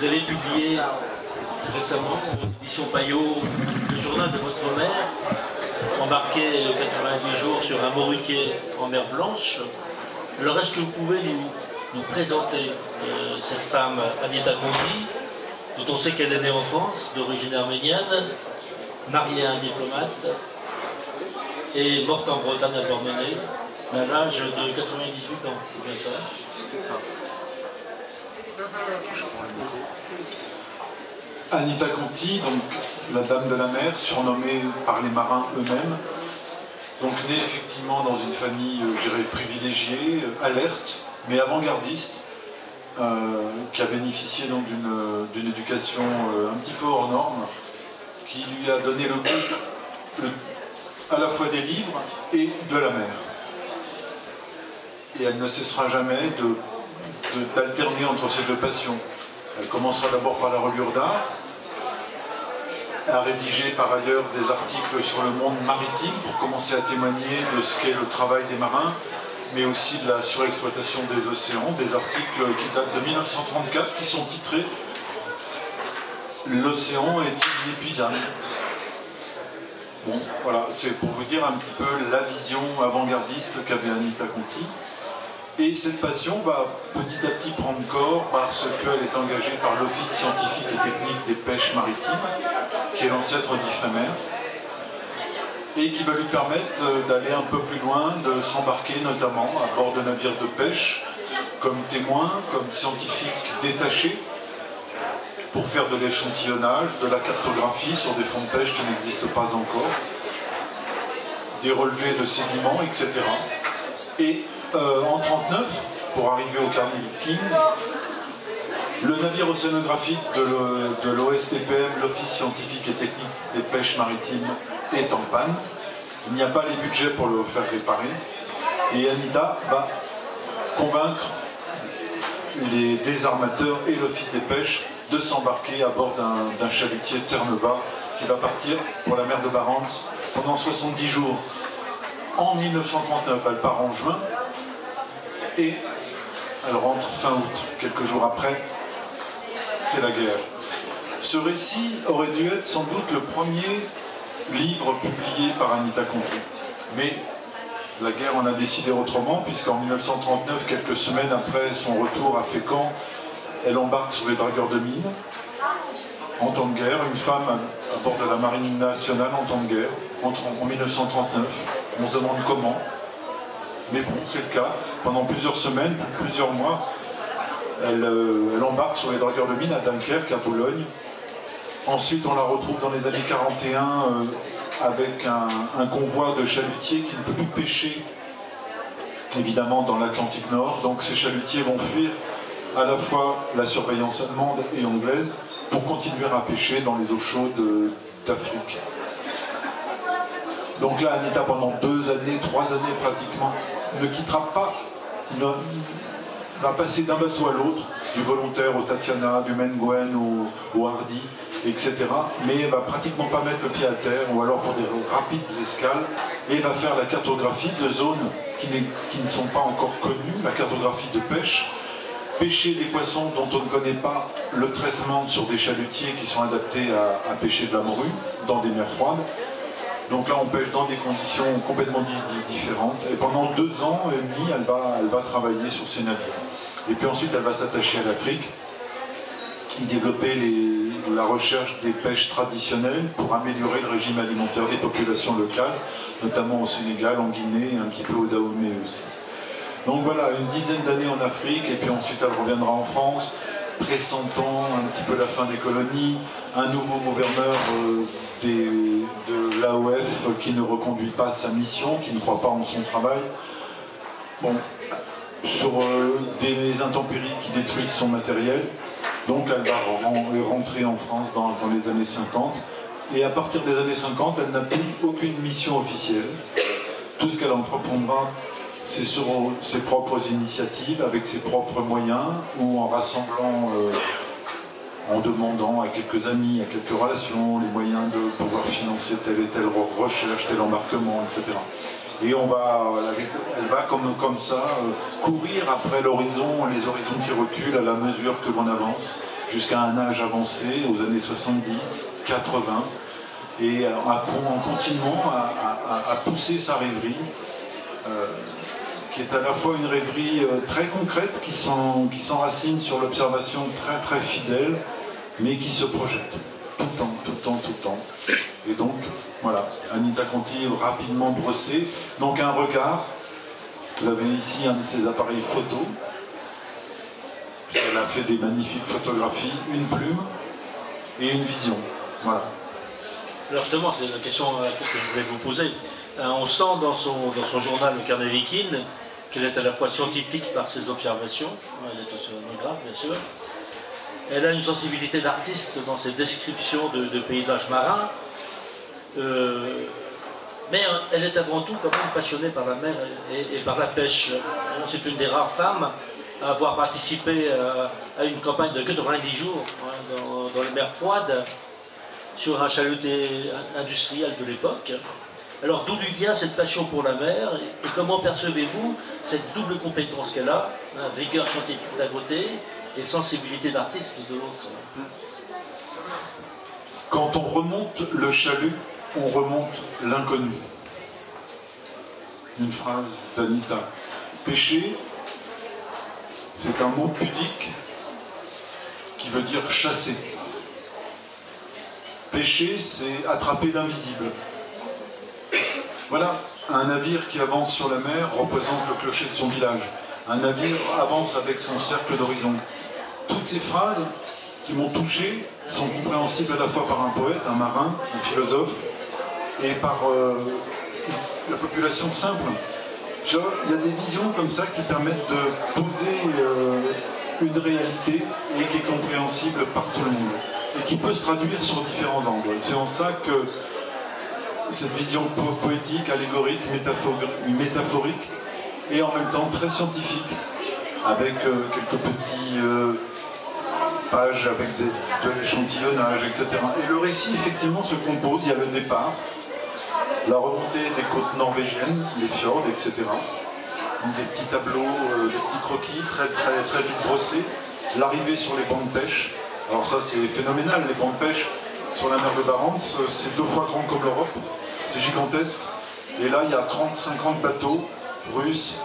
Vous avez publié récemment, aux éditions Payot, le journal de votre mère, embarqué 90 jours sur un morutier en mer Blanche. Alors, est-ce que vous pouvez nous présenter cette femme, Anita Conti, dont on sait qu'elle est née en France, d'origine arménienne, mariée à un diplomate, et morte en Bretagne à Bormenay, à l'âge de 98 ans, c'est bien ça? C'est ça. Anita Conti, donc la dame de la mer, surnommée par les marins eux-mêmes, donc née effectivement dans une famille, je dirais, privilégiée, alerte, mais avant-gardiste, qui a bénéficié donc d'une éducation un petit peu hors norme, qui lui a donné le goût à la fois des livres et de la mer. Et elle ne cessera jamais d'alterner entre ces deux passions. Elle commencera d'abord par la reliure d'art, a rédigé par ailleurs des articles sur le monde maritime pour commencer à témoigner de ce qu'est le travail des marins, mais aussi de la surexploitation des océans, des articles qui datent de 1934 qui sont titrés « L'océan est inépuisable ». Bon, voilà, c'est pour vous dire un petit peu la vision avant-gardiste qu'avait Anita Conti. Et cette passion va petit à petit prendre corps parce qu'elle est engagée par l'Office scientifique et technique des pêches maritimes, qui est l'ancêtre d'Ifremer, et qui va lui permettre d'aller un peu plus loin, de s'embarquer notamment à bord de navires de pêche, comme témoin, comme scientifique détaché, pour faire de l'échantillonnage, de la cartographie sur des fonds de pêche qui n'existent pas encore, des relevés de sédiments, etc. Et en 1939, pour arriver au Carnet Viking, le navire océanographique de l'OSTPM, l'Office scientifique et technique des pêches maritimes, est en panne. Il n'y a pas les budgets pour le faire réparer. Et Anita va convaincre les désarmateurs et l'Office des pêches de s'embarquer à bord d'un chalutier Terre-Neuve qui va partir pour la mer de Barents pendant 70 jours. En 1939, elle part en juin et elle rentre fin août, quelques jours après. C'est la guerre. Ce récit aurait dû être sans doute le premier livre publié par Anita Conti. Mais la guerre en a décidé autrement, puisqu'en 1939, quelques semaines après son retour à Fécamp, elle embarque sur les dragueurs de mines, en temps de guerre, une femme à bord de la marine nationale en temps de guerre, en 1939. On se demande comment, mais bon, c'est le cas. Pendant plusieurs semaines, plusieurs mois, elle embarque sur les dragueurs de mines à Dunkerque, à Boulogne. Ensuite, on la retrouve dans les années 41 avec un convoi de chalutiers qui ne peut plus pêcher, évidemment, dans l'Atlantique Nord. Donc ces chalutiers vont fuir à la fois la surveillance allemande et anglaise pour continuer à pêcher dans les eaux chaudes d'Afrique. Donc là, Anita, pendant 2 années, 3 années pratiquement, ne quittera pas, va passer d'un bateau à l'autre, du volontaire au Tatiana, du Mengwen au Hardy, etc. Mais elle va pratiquement pas mettre le pied à terre, ou alors pour des rapides escales, et va faire la cartographie de zones qui ne sont pas encore connues, la cartographie de pêche, pêcher des poissons dont on ne connaît pas le traitement sur des chalutiers qui sont adaptés à pêcher de la morue, dans des mers froides. Donc là, on pêche dans des conditions complètement différentes. Et pendant 2 ans et demi, elle va travailler sur ces navires. Et puis ensuite, elle va s'attacher à l'Afrique, y développer la recherche des pêches traditionnelles pour améliorer le régime alimentaire des populations locales, notamment au Sénégal, en Guinée et un petit peu au Dahomey aussi. Donc voilà, une dizaine d'années en Afrique, et puis ensuite elle reviendra en France, pressentant un petit peu la fin des colonies, un nouveau gouverneur de l'AOF qui ne reconduit pas sa mission, qui ne croit pas en son travail. Bon, sur des intempéries qui détruisent son matériel. Donc elle va rentrer en France dans les années 50. Et à partir des années 50, elle n'a plus aucune mission officielle. Tout ce qu'elle entreprendra, c'est sur ses propres initiatives, avec ses propres moyens, ou en rassemblant, en demandant à quelques amis, à quelques relations, les moyens de pouvoir financer telle et telle recherche, tel embarquement, etc. Et elle va courir après l'horizon, les horizons qui reculent à la mesure que l'on avance, jusqu'à un âge avancé, aux années 70, 80, et en continuant à pousser sa rêverie, qui est à la fois une rêverie très concrète, qui s'enracine sur l'observation très très fidèle, mais qui se projette tout le temps, tout le temps, tout le temps. Et donc, voilà, Anita Conti rapidement brossée. Donc un regard, vous avez ici un de ces appareils photo. Elle a fait des magnifiques photographies, une plume et une vision. Voilà. Alors justement, c'est la question que je voulais vous poser. On sent dans son journal, le Carnet Viking, qu'elle est à la fois scientifique par ses observations, elle est océanographe bien sûr, elle a une sensibilité d'artiste dans ses descriptions de paysages marins, mais elle est avant tout quand même passionnée par la mer et par la pêche. C'est une des rares femmes à avoir participé à une campagne de 90 jours dans les mers froides sur un chalutier industriel de l'époque. Alors d'où lui vient cette passion pour la mer et comment percevez-vous cette double compétence qu'elle a, rigueur scientifique d'un côté et sensibilité d'artiste de l'autre? Quand on remonte le chalut, on remonte l'inconnu. Une phrase d'Anita. Pêcher, c'est un mot pudique qui veut dire chasser. Pêcher, c'est attraper l'invisible. Voilà, un navire qui avance sur la mer représente le clocher de son village. Un navire avance avec son cercle d'horizon. Toutes ces phrases qui m'ont touché sont compréhensibles à la fois par un poète, un marin, un philosophe, et par la population simple. Il y a des visions comme ça qui permettent de poser une réalité et qui est compréhensible par tout le monde, et qui peut se traduire sur différents angles. C'est en ça que cette vision poétique, allégorique, métaphorique, et en même temps très scientifique, avec quelques petits pages avec de l'échantillonnage, etc. Et le récit, effectivement, se compose. Il y a le départ, la remontée des côtes norvégiennes, les fjords, etc. Donc des petits tableaux, des petits croquis très, très, très vite brossés. L'arrivée sur les bancs de pêche. Alors ça, c'est phénoménal. Les bancs de pêche sur la mer de Barents, c'est 2 fois grand comme l'Europe. C'est gigantesque. Et là, il y a 30-50 bateaux, russes,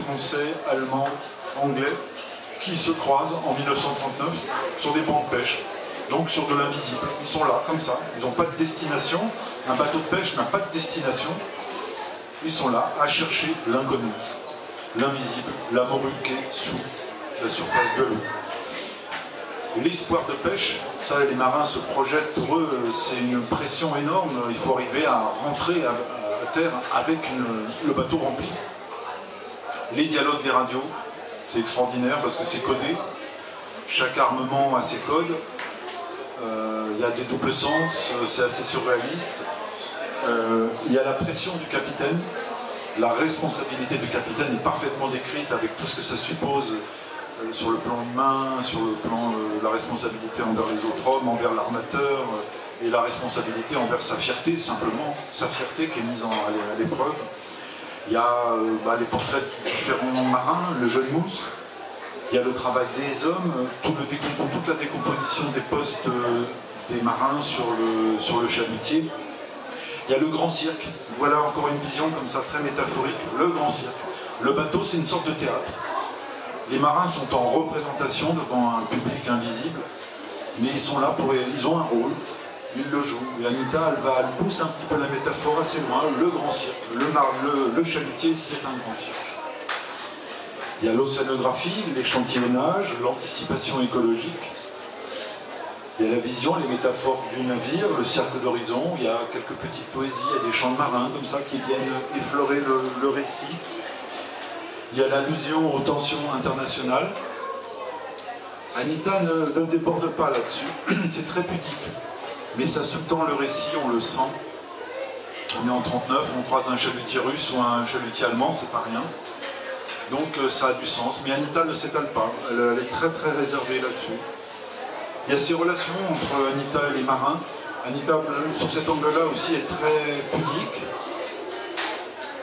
français, allemands, anglais, qui se croisent en 1939 sur des bancs de pêche. Donc sur de l'invisible. Ils sont là, comme ça. Ils n'ont pas de destination. Un bateau de pêche n'a pas de destination. Ils sont là à chercher l'inconnu, l'invisible, la morue qui est sous la surface de l'eau. L'espoir de pêche, ça les marins se projettent, pour eux c'est une pression énorme, il faut arriver à rentrer à terre avec le bateau rempli. Les dialogues des radios, c'est extraordinaire parce que c'est codé, chaque armement a ses codes, il y a des doubles sens, c'est assez surréaliste. Il y a la pression du capitaine, la responsabilité du capitaine est parfaitement décrite avec tout ce que ça suppose sur le plan humain, sur le plan de la responsabilité envers les autres hommes, envers l'armateur, et la responsabilité envers sa fierté, simplement, sa fierté qui est mise à l'épreuve. Il y a les portraits de différents marins, le jeune mousse, il y a le travail des hommes, toute la décomposition des postes des marins sur le chalutier. Il y a le grand cirque, voilà encore une vision comme ça très métaphorique, le grand cirque. Le bateau, c'est une sorte de théâtre. Les marins sont en représentation devant un public invisible, mais ils sont là ils ont un rôle, ils le jouent. Et Anita, elle pousse un petit peu la métaphore assez loin, le grand cirque. Le chalutier, c'est un grand cirque. Il y a l'océanographie, l'échantillonnage, l'anticipation écologique. Il y a la vision, les métaphores du navire, le cercle d'horizon, il y a quelques petites poésies, il y a des chants de marins comme ça qui viennent effleurer le récit. Il y a l'allusion aux tensions internationales. Anita ne déborde pas là-dessus, c'est très pudique. Mais ça sous-tend le récit, on le sent. On est en 39, on croise un chalutier russe ou un chalutier allemand, c'est pas rien. Donc ça a du sens. Mais Anita ne s'étale pas, elle est très très réservée là-dessus. Il y a ces relations entre Anita et les marins. Anita, sur cet angle-là aussi, est très pudique.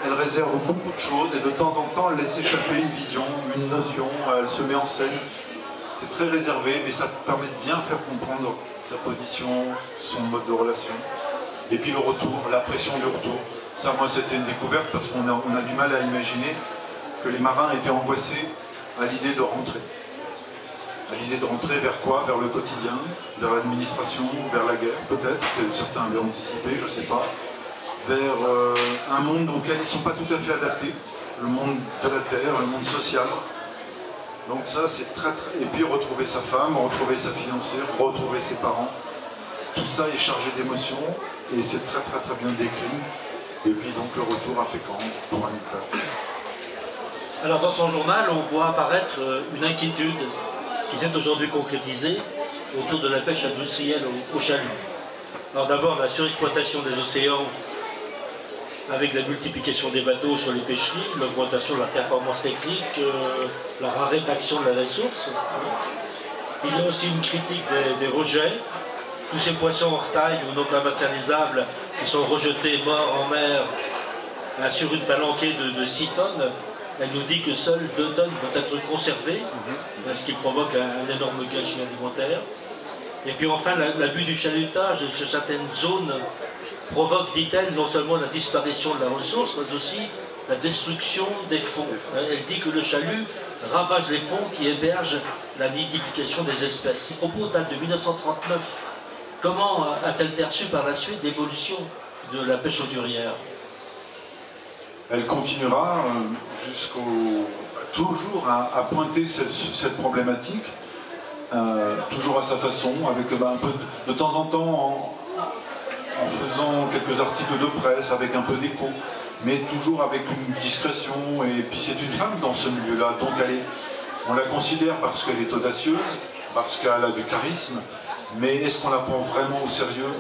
Elle réserve beaucoup de choses et de temps en temps, elle laisse échapper une vision, une notion, elle se met en scène. C'est très réservé, mais ça permet de bien faire comprendre sa position, son mode de relation. Et puis le retour, la pression du retour. Ça, moi, c'était une découverte parce qu'on a du mal à imaginer que les marins étaient angoissés à l'idée de rentrer. À l'idée de rentrer vers quoi? Vers le quotidien, vers l'administration, vers la guerre, peut-être, que certains avaient anticipé, je ne sais pas. Vers un monde auquel ils ne sont pas tout à fait adaptés, le monde de la terre, le monde social. Donc ça, c'est très... Et puis retrouver sa femme, retrouver sa fiancée, retrouver ses parents. Tout ça est chargé d'émotions et c'est très bien décrit. Et puis donc le retour à Fécamp pour un militaire. Alors dans son journal, on voit apparaître une inquiétude qui s'est aujourd'hui concrétisée autour de la pêche industrielle au chalut. Alors d'abord la surexploitation des océans avec la multiplication des bateaux sur les pêcheries, l'augmentation de la performance technique, la raréfaction de la ressource. Il y a aussi une critique des rejets, tous ces poissons hors taille ou non commercialisables qui sont rejetés morts en mer sur une palanquée de 6 tonnes. Elle nous dit que seules 2 tonnes vont être conservées, ce qui provoque un énorme gâchis alimentaire. Et puis enfin, l'abus du chalutage sur certaines zones provoque, dit-elle, non seulement la disparition de la ressource, mais aussi la destruction des fonds. Elle dit que le chalut ravage les fonds qui hébergent la nidification des espèces. Ces propos datent de 1939. Comment a-t-elle perçu par la suite l'évolution de la pêche hauturière? Elle continuera toujours à pointer cette problématique, toujours à sa façon, avec un peu de temps en temps en faisant quelques articles de presse, avec un peu d'écho, mais toujours avec une discrétion. Et puis c'est une femme dans ce milieu-là, donc on la considère parce qu'elle est audacieuse, parce qu'elle a du charisme, mais est-ce qu'on la prend vraiment au sérieux?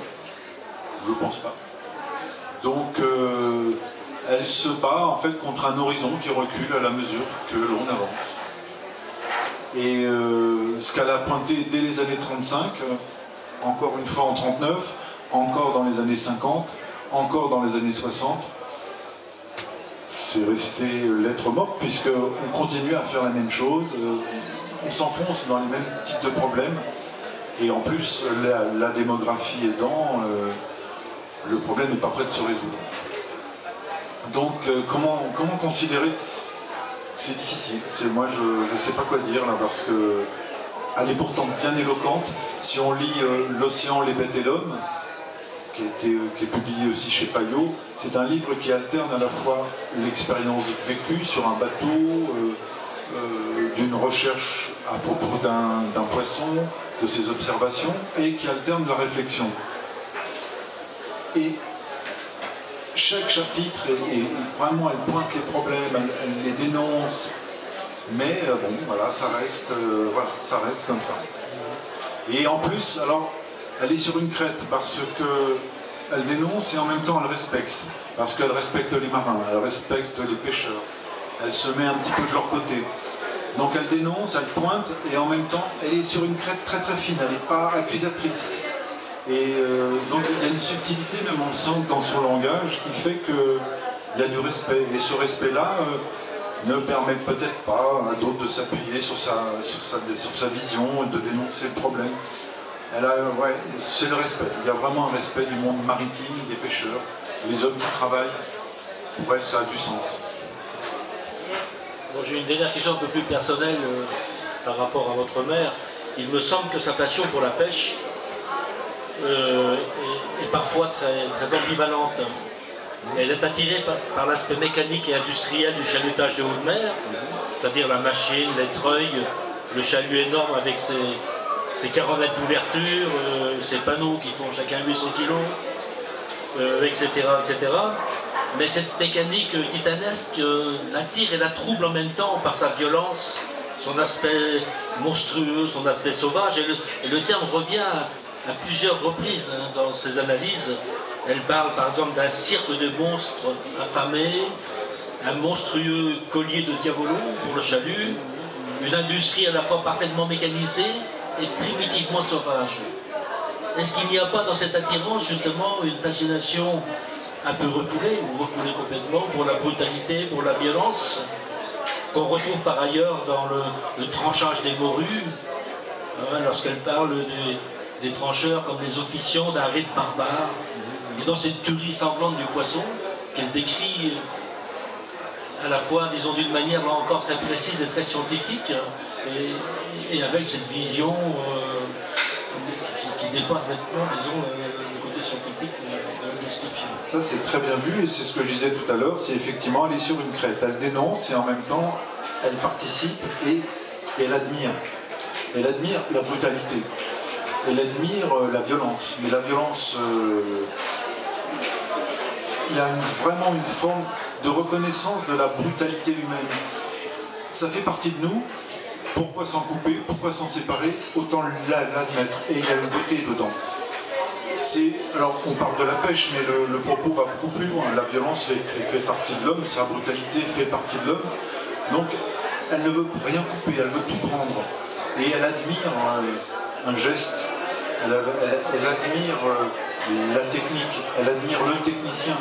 Je ne pense pas. Donc elle se bat en fait contre un horizon qui recule à la mesure que l'on avance. Et ce qu'elle a pointé dès les années 35, encore une fois en 39, encore dans les années 50, encore dans les années 60, c'est resté lettre morte puisqu'on continue à faire la même chose, on s'enfonce dans les mêmes types de problèmes et en plus la démographie aidant, le problème n'est pas prêt de se résoudre. Donc comment considérer? C'est difficile, moi je ne sais pas quoi dire là parce que elle est pourtant bien éloquente. Si on lit L'Océan, les bêtes et l'homme, qui est publié aussi chez Payot, c'est un livre qui alterne à la fois l'expérience vécue sur un bateau, d'une recherche à propos d'un poisson, de ses observations, et qui alterne la réflexion. Et chaque chapitre, vraiment, elle pointe les problèmes, elle les dénonce, mais bon, voilà, ça reste comme ça. Et en plus, alors, elle est sur une crête parce qu'elle dénonce et en même temps elle respecte. Parce qu'elle respecte les marins, elle respecte les pêcheurs. Elle se met un petit peu de leur côté. Donc elle dénonce, elle pointe et en même temps elle est sur une crête très fine, elle n'est pas accusatrice. Et donc il y a une subtilité, même on le sent dans son langage, qui fait qu'il y a du respect. Et ce respect-là ne permet peut-être pas à d'autres de s'appuyer sur sa vision et de dénoncer le problème. Ouais, c'est le respect. Il y a vraiment un respect du monde maritime, des pêcheurs, les hommes qui travaillent. Pour elle, ça a du sens. Bon, j'ai une dernière question un peu plus personnelle par rapport à votre mère. Il me semble que sa passion pour la pêche est parfois très ambivalente. Elle est attirée par l'aspect mécanique et industriel du chalutage de haute mer, c'est-à-dire la machine, les treuils, le chalut énorme avec ses 40 mètres d'ouverture, ces panneaux qui font chacun 800 kg, etc., etc. Mais cette mécanique titanesque l'attire et la trouble en même temps par sa violence, son aspect monstrueux, son aspect sauvage. Et le terme revient à plusieurs reprises dans ses analyses. Elle parle par exemple d'un cirque de monstres affamés, un monstrueux collier de diabolos pour le chalut, une industrie à la fois parfaitement mécanisée et primitivement sauvage. Est-ce qu'il n'y a pas dans cette attirance justement une fascination un peu refoulée, ou refoulée complètement, pour la brutalité, pour la violence, qu'on retrouve par ailleurs dans le tranchage des morues, lorsqu'elle parle des trancheurs comme des officiants d'un rite barbare. Et dans cette tuerie sanglante du poisson, qu'elle décrit à la fois, disons, d'une manière encore très précise et très scientifique, et avec cette vision qui dépasse maintenant, disons, le côté scientifique de la description. Ça, c'est très bien vu, et c'est ce que je disais tout à l'heure, c'est effectivement aller sur une crête. Elle dénonce, et en même temps, elle participe, et elle admire. Elle admire la brutalité. Elle admire la violence. Mais la violence... il y a vraiment une forme de reconnaissance de la brutalité humaine. Ça fait partie de nous. Pourquoi s'en couper? Pourquoi s'en séparer? Autant l'admettre. Et il y a une beauté dedans. Alors, on parle de la pêche, mais le propos va beaucoup plus loin. La violence fait partie de l'homme, sa brutalité fait partie de l'homme. Donc, elle ne veut rien couper, elle veut tout prendre. Et elle admire un geste, elle admire la technique, elle admire le technicien.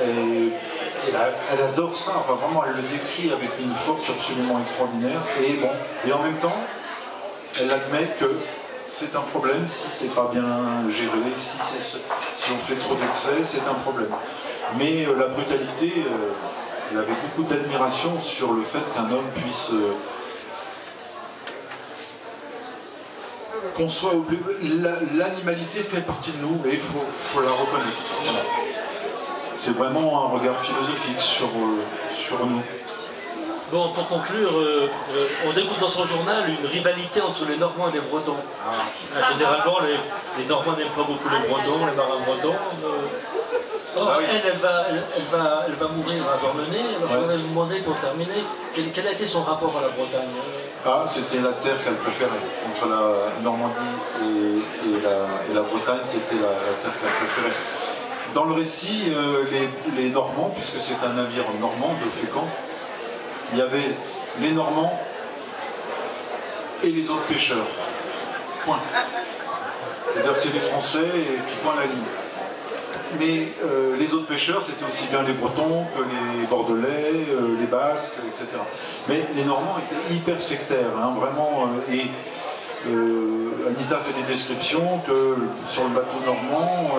Elle adore ça, enfin vraiment elle le décrit avec une force absolument extraordinaire. Et en même temps, elle admet que c'est un problème si c'est pas bien géré, si on fait trop d'excès, c'est un problème. Mais la brutalité, elle avait beaucoup d'admiration sur le fait qu'un homme puisse qu'on soit au plus... L'animalité fait partie de nous et il faut la reconnaître. Voilà. C'est vraiment un regard philosophique sur nous. Bon, pour conclure, on découvre dans son journal une rivalité entre les Normands et les Bretons. Généralement, les Normands n'aiment pas beaucoup les Bretons, les marins bretons. Or, elle va mourir à Douarnenez. Alors, je voudrais vous demander, pour terminer, quel a été son rapport à la Bretagne? C'était la terre qu'elle préférait. Entre la Normandie et la Bretagne, c'était la terre qu'elle préférait. Dans le récit, les Normands, puisque c'est un navire normand de Fécamp, il y avait les Normands et les autres pêcheurs. Point. C'est-à-dire que c'est les Français et puis point la ligne. Mais les autres pêcheurs, c'était aussi bien les Bretons que les Bordelais, les Basques, etc. Mais les Normands étaient hyper sectaires, hein, vraiment. Anita fait des descriptions que sur le bateau normand,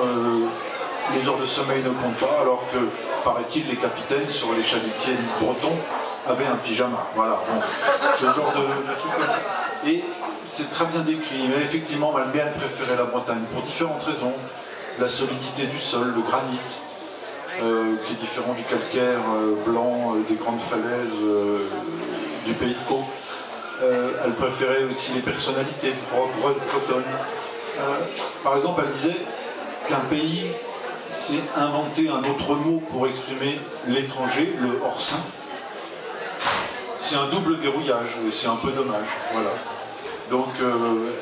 les heures de sommeil ne comptent pas, alors que, paraît-il, les capitaines sur les chalutiers bretons avaient un pyjama. Voilà, bon, ce genre de truc comme ça. Et c'est très bien décrit, mais effectivement, elle préférait la Bretagne pour différentes raisons. La solidité du sol, le granit, qui est différent du calcaire blanc des grandes falaises du pays de Caux. Elle préférait aussi les personnalités bretonnes. Par exemple, elle disait qu'un pays s'est inventé un autre mot pour exprimer l'étranger, le hors-sein. C'est un double verrouillage, et c'est un peu dommage. Voilà. Donc,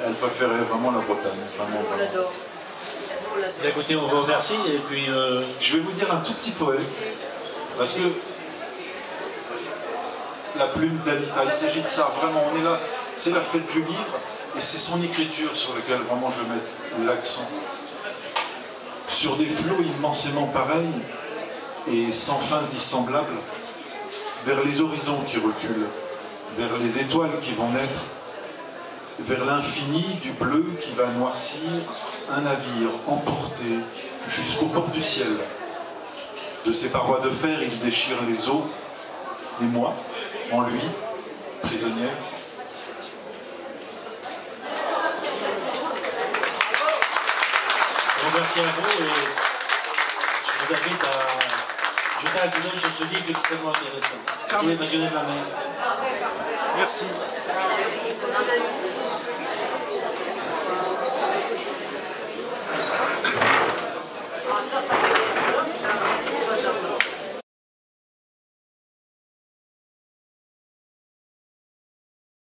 elle préférait vraiment la Bretagne. On l'adore. Écoutez, on vous remercie et puis... Je vais vous dire un tout petit poème, parce que la plume d'Anita, il s'agit de ça, vraiment, on est là, c'est la fête du livre, et c'est son écriture sur laquelle vraiment je vais mettre l'accent. Sur des flots immensément pareils et sans fin dissemblables, vers les horizons qui reculent, vers les étoiles qui vont naître, vers l'infini du bleu qui va noircir un navire emporté jusqu'au bord du ciel. De ses parois de fer, il déchire les eaux, et moi, en lui, prisonnière. Merci à vous et je vous invite à jeter un coup d'œil sur ce livre extrêmement intéressant. Il est passionné de la mer. Merci.